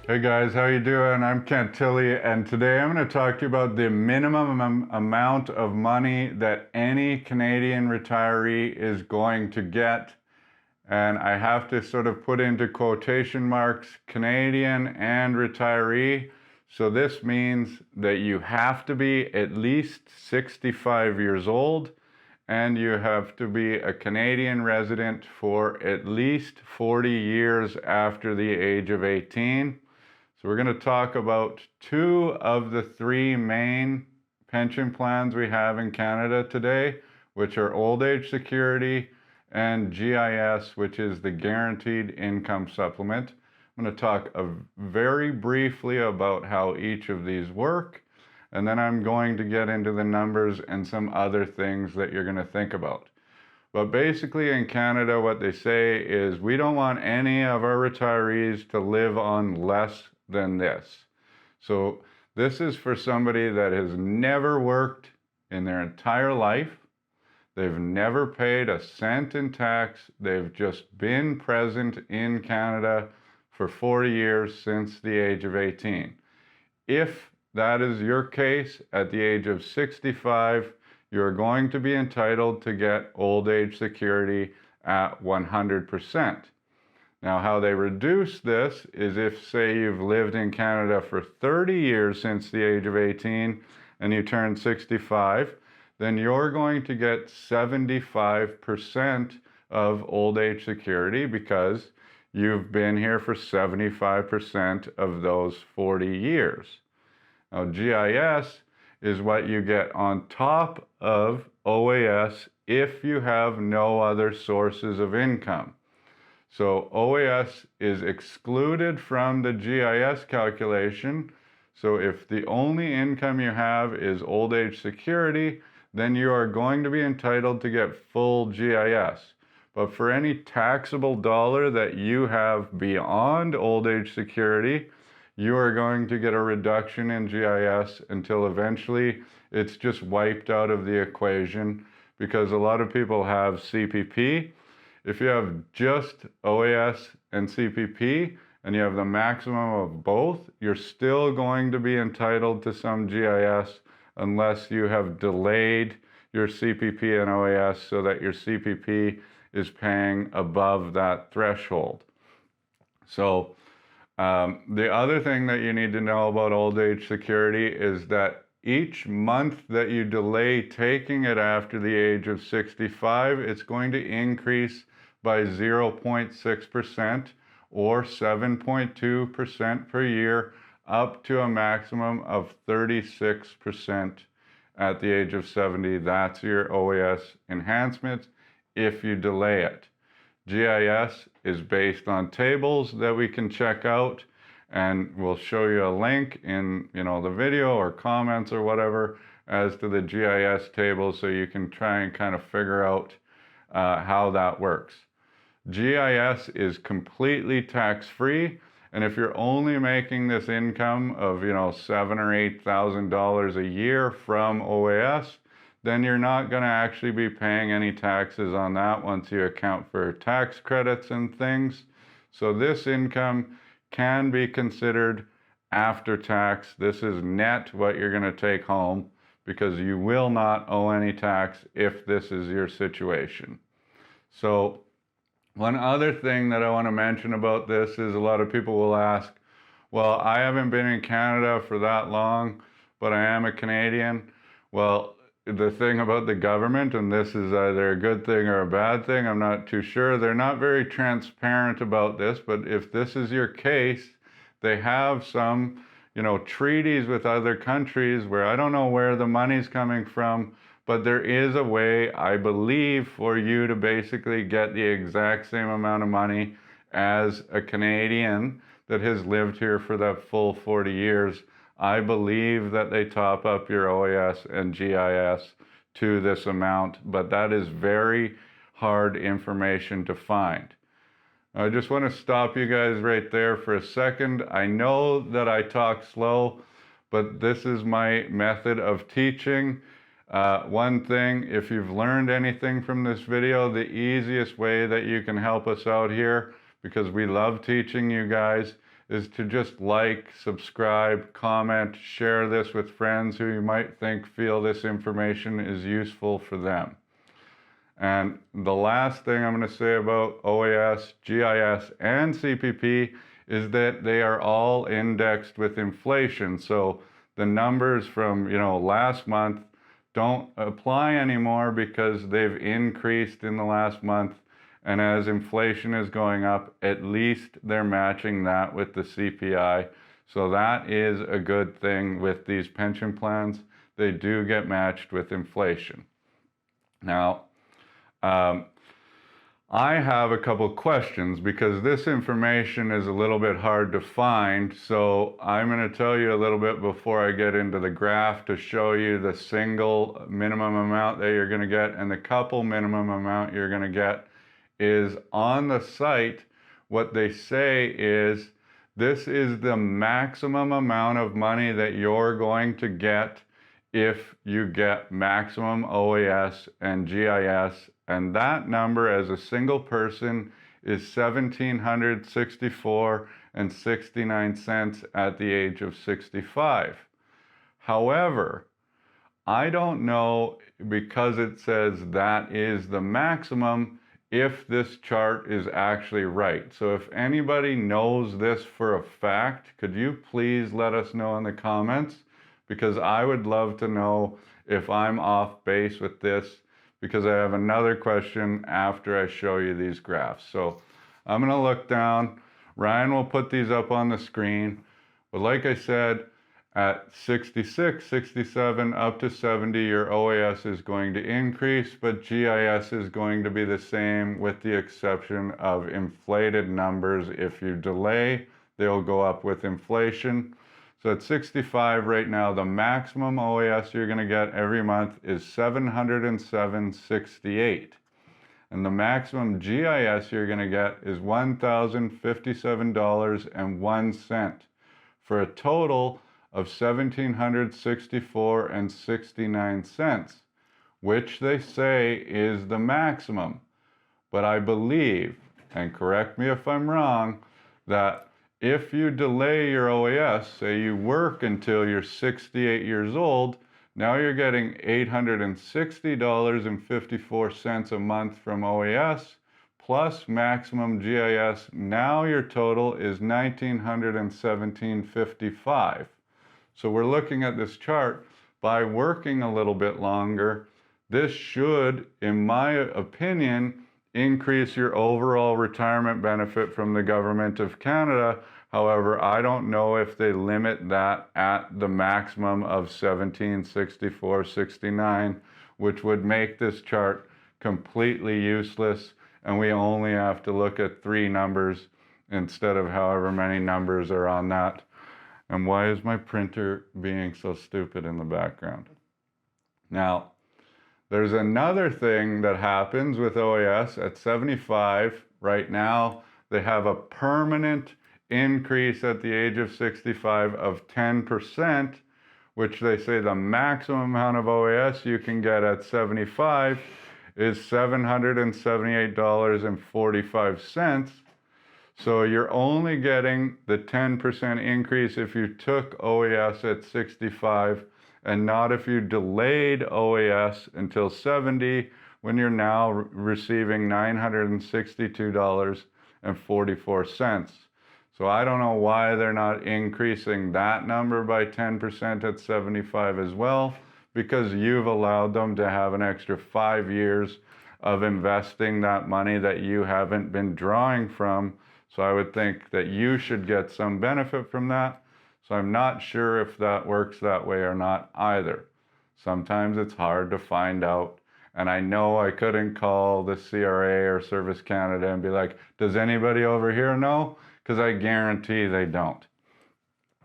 Hey guys, how you doing? I'm Kent Tilley, and today I'm going to talk to you about the minimum amount of money that any Canadian retiree is going to get. And I have to sort of put into quotation marks Canadian and retiree. So this means that you have to be at least 65 years old and you have to be a Canadian resident for at least 40 years after the age of 18. So we're going to talk about two of the three main pension plans we have in Canada today, which are Old Age Security and GIS, which is the Guaranteed Income Supplement. I'm going to talk very briefly about how each of these work, and then I'm going to get into the numbers and some other things that you're going to think about. But basically in Canada, what they say is we don't want any of our retirees to live on less than this. So this is for somebody that has never worked in their entire life. They've never paid a cent in tax. They've just been present in Canada for 40 years since the age of 18. If that is your case, at the age of 65, you're going to be entitled to get old age security at 100%. Now, how they reduce this is if, say, you've lived in Canada for 30 years since the age of 18 and you turn 65, then you're going to get 75% of old age security because you've been here for 75% of those 40 years. Now, GIS is what you get on top of OAS if you have no other sources of income. So OAS is excluded from the GIS calculation. So if the only income you have is old age security, then you are going to be entitled to get full GIS. But for any taxable dollar that you have beyond old age security, you are going to get a reduction in GIS until eventually it's just wiped out of the equation, because a lot of people have CPP. If you have just OAS and CPP and you have the maximum of both, you're still going to be entitled to some GIS unless you have delayed your CPP and OAS so that your CPP is paying above that threshold. So the other thing that you need to know about old age security is that each month that you delay taking it after the age of 65, it's going to increase by 0.6% or 7.2% per year, up to a maximum of 36% at the age of 70. That's your OAS enhancement if you delay it. GIS is based on tables that we can check out, and we'll show you a link in the video or comments or whatever as to the GIS table, so you can try and kind of figure out how that works. GIS is completely tax-free, and if you're only making this income of $7,000 or $8,000 a year from OAS, then you're not going to actually be paying any taxes on that once you account for tax credits and things. So this income can be considered after tax. This is net what you're going to take home, because you will not owe any tax if this is your situation. So one other thing that I want to mention about this is a lot of people will ask, well, I haven't been in Canada for that long, but I am a Canadian. Well, the thing about the government, and this is either a good thing or a bad thing, I'm not too sure, they're not very transparent about this, but if this is your case, they have some, treaties with other countries where I don't know where the money's coming from, but there is a way, I believe, for you to basically get the exact same amount of money as a Canadian that has lived here for that full 40 years. I believe that they top up your OAS and GIS to this amount, but that is very hard information to find. I just want to stop you guys right there for a second. I know that I talk slow, but this is my method of teaching. One thing, if you've learned anything from this video, the easiest way that you can help us out here, because we love teaching you guys, is to just like, subscribe, comment, share this with friends who you might feel this information is useful for them. And the last thing I'm going to say about OAS, GIS, and CPP is that they are all indexed with inflation. So the numbers from, last month don't apply anymore because they've increased in the last month. And as inflation is going up, at least they're matching that with the CPI. So that is a good thing with these pension plans. They do get matched with inflation. Now, I have a couple questions because this information is a little bit hard to find. So I'm going to tell you a little bit before I get into the graph to show you the single minimum amount that you're going to get and the couple minimum amount you're going to get is on the site. What they say is this is the maximum amount of money that you're going to get if you get maximum OAS and GIS, and that number as a single person is $1,764.69 at the age of 65. However, I don't know, because it says that is the maximum, if this chart is actually right. So if anybody knows this for a fact, could you please let us know in the comments? Because I would love to know if I'm off base with this, because I have another question after I show you these graphs. So I'm going to look down. Ryan will put these up on the screen. But like I said, at 66, 67, up to 70, your OAS is going to increase, but GIS is going to be the same with the exception of inflated numbers. If you delay, they'll go up with inflation. So at 65 right now, the maximum OAS you're going to get every month is $707.68. And the maximum GIS you're going to get is $1,057.01 for a total of $1,764.69, which they say is the maximum. But I believe, and correct me if I'm wrong, that if you delay your OAS, say you work until you're 68 years old, now you're getting $860.54 a month from OAS plus maximum GIS. Now your total is $1,917.55. So we're looking at this chart. By working a little bit longer, this should, in my opinion, increase your overall retirement benefit from the government of Canada. However, I don't know if they limit that at the maximum of $1,764.69, which would make this chart completely useless, and we only have to look at 3 numbers instead of however many numbers are on that. And why is my printer being so stupid in the background? Now, there's another thing that happens with OAS at 75. Right now, they have a permanent increase at the age of 65 of 10%, which they say the maximum amount of OAS you can get at 75 is $778.45. So you're only getting the 10% increase if you took OAS at 65 and not if you delayed OAS until 70, when you're now receiving $962.44. So I don't know why they're not increasing that number by 10% at 75 as well, because you've allowed them to have an extra 5 years of investing that money that you haven't been drawing from. So I would think that you should get some benefit from that. So I'm not sure if that works that way or not either. Sometimes it's hard to find out. And I know I couldn't call the CRA or Service Canada and be like, does anybody over here know? Because I guarantee they don't.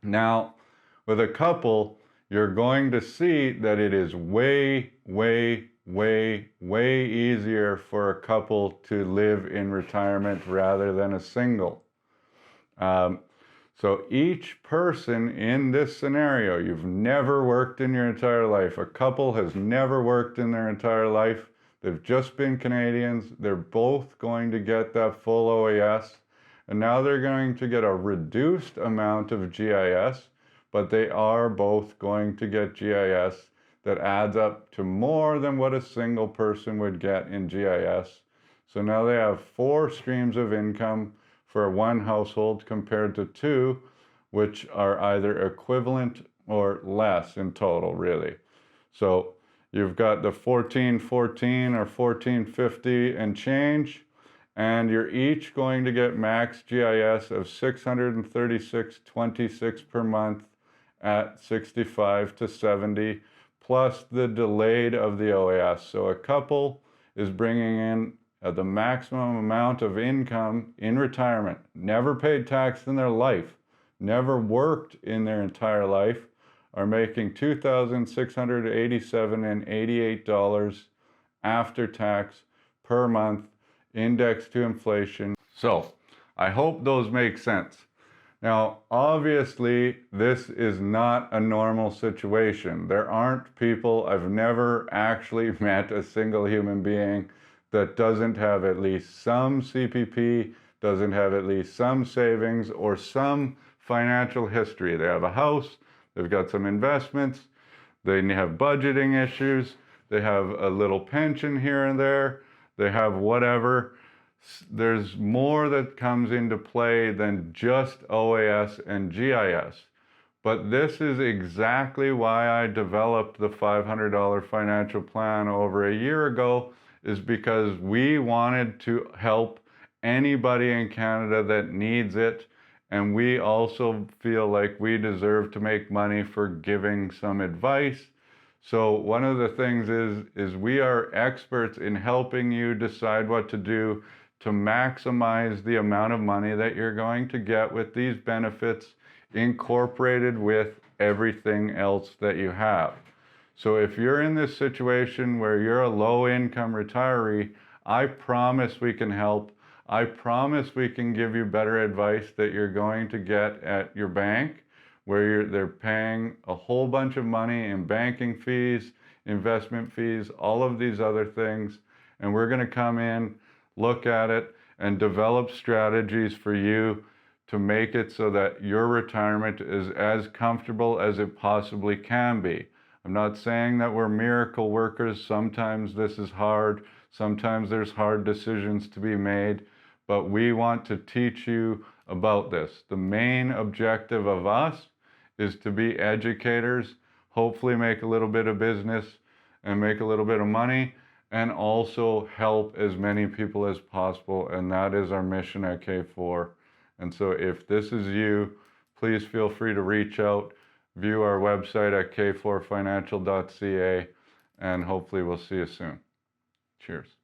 Now, with a couple, you're going to see that it is way, way, way, way easier for a couple to live in retirement rather than a single. So each person in this scenario, you've never worked in your entire life. A couple has never worked in their entire life. They've just been Canadians. They're both going to get that full OAS. and now they're going to get a reduced amount of GIS, but they are both going to get GIS that adds up to more than what a single person would get in GIS. So now they have 4 streams of income for one household compared to 2, which are either equivalent or less in total, really. So you've got the 1414 or 1450 and change, and you're each going to get max GIS of 636.26 per month at 65 to 70, plus the delayed of the OAS. So a couple is bringing in the maximum amount of income in retirement, never paid tax in their life, never worked in their entire life, are making $2,687.88 after tax per month, indexed to inflation. So I hope those make sense. Now, obviously, this is not a normal situation. There aren't people, I've never actually met a single human being that doesn't have at least some CPP, doesn't have at least some savings or some financial history. They have a house, they've got some investments, they have budgeting issues, they have a little pension here and there, they have whatever. There's more that comes into play than just OAS and GIS. But this is exactly why I developed the $500 financial plan over a year ago, is because we wanted to help anybody in Canada that needs it. And we also feel like we deserve to make money for giving some advice. So one of the things is we are experts in helping you decide what to do to maximize the amount of money that you're going to get with these benefits incorporated with everything else that you have. So if you're in this situation where you're a low-income retiree, I promise we can help. I promise we can give you better advice that you're going to get at your bank, where they're paying a whole bunch of money in banking fees, investment fees, all of these other things. And we're going to come in, look at it, and develop strategies for you to make it so that your retirement is as comfortable as it possibly can be. I'm not saying that we're miracle workers. Sometimes this is hard. Sometimes there's hard decisions to be made, but we want to teach you about this. The main objective of us is to be educators, hopefully make a little bit of business and make a little bit of money, and also help as many people as possible. And that is our mission at K4. And so if this is you, please feel free to reach out, view our website at k4financial.ca, and hopefully we'll see you soon. Cheers.